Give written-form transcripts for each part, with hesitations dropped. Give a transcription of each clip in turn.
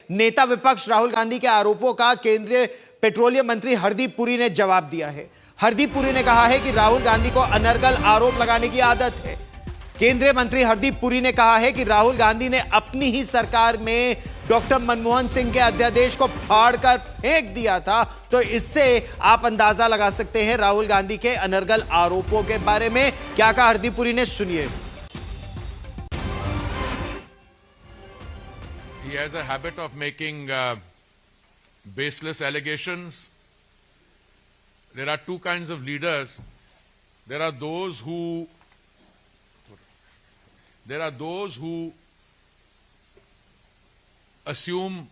नेता विपक्ष राहुल गांधी के आरोपों का केंद्रीय पेट्रोलियम मंत्री हरदीप पुरी ने जवाब दिया है। हरदीप पुरी ने कहा है कि राहुल गांधी को अनर्गल आरोप लगाने की आदत है। केंद्रीय मंत्री हरदीप पुरी ने कहा है कि राहुल गांधी ने अपनी ही सरकार में डॉक्टर मनमोहन सिंह के अध्यादेश को फाड़कर फेंक दिया था। तो इससे आप अंदाजा लगा सकते हैं राहुल गांधी के अनर्गल आरोपों के बारे में। क्या कहा हरदीप पुरी ने, सुनिए। He has a habit of making baseless allegations. There are two kinds of leaders. There are those who assume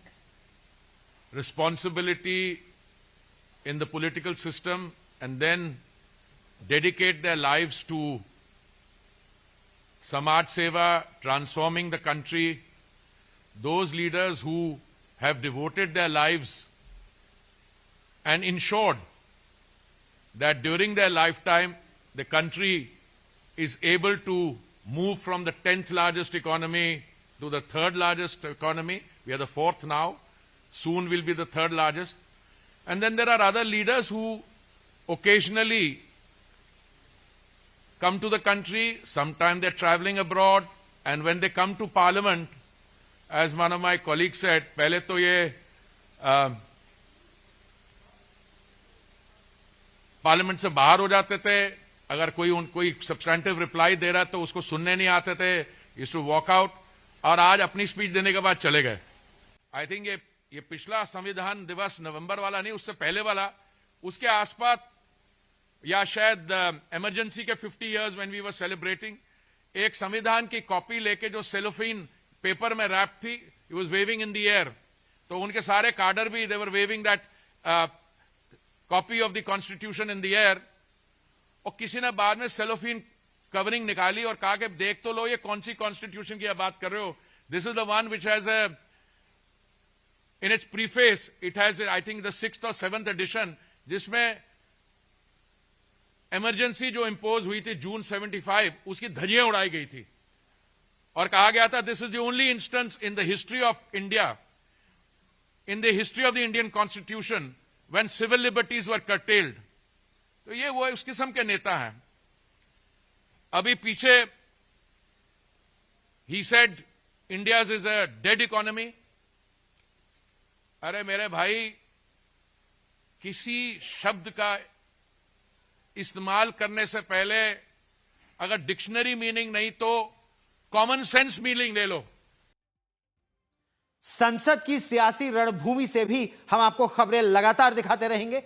responsibility in the political system and then dedicate their lives to Samaj Seva, transforming the country. Those leaders who have devoted their lives and ensured that during their lifetime the country is able to move from the 10th largest economy to the 3rd largest economy. We are the 4th now. Soon we'll be the 3rd largest. And then there are other leaders who occasionally come to the country. Sometimes they're traveling abroad. And when they come to Parliament, as one of my colleagues said, पहले तो ये parliament से बाहर हो जाते थे। अगर कोई सब्सटेंटिव रिप्लाई दे रहा तो उसको सुनने नहीं आते थे, यूज्ड टू वॉक आउट। और आज अपनी स्पीच देने के बाद चले गए। आई थिंक ये पिछला संविधान दिवस नवंबर वाला नहीं, उससे पहले वाला, उसके आसपास या शायद इमरजेंसी के 50 years when we were celebrating, एक संविधान की कॉपी लेके जो सेलोफीन पेपर में रैप थी, he was waving in the air. तो उनके सारे कार्डर भी they were waving that copy of the constitution in the air. और किसी ने बाद में सेलोफीन कवरिंग निकाली और कहा कि देख तो लो ये कौन सी कॉन्स्टिट्यूशन की आप बात कर रहे हो। This is the one which has in its preface it has I think the 6th और 7th एडिशन, जिसमें इमरजेंसी जो इंपोज हुई थी जून 75, उसकी धज्जियां उड़ाई गई थी और कहा गया था this is the only instance in the history of India, in the history of the Indian constitution when civil liberties were curtailed. तो ये वो उस किस्म के नेता हैं। अभी पीछे he said India is a dead economy. अरे मेरे भाई, किसी शब्द का इस्तेमाल करने से पहले अगर डिक्शनरी मीनिंग नहीं तो कॉमन सेंस मीनिंग ले लो। संसद की सियासी रणभूमि से भी हम आपको खबरें लगातार दिखाते रहेंगे।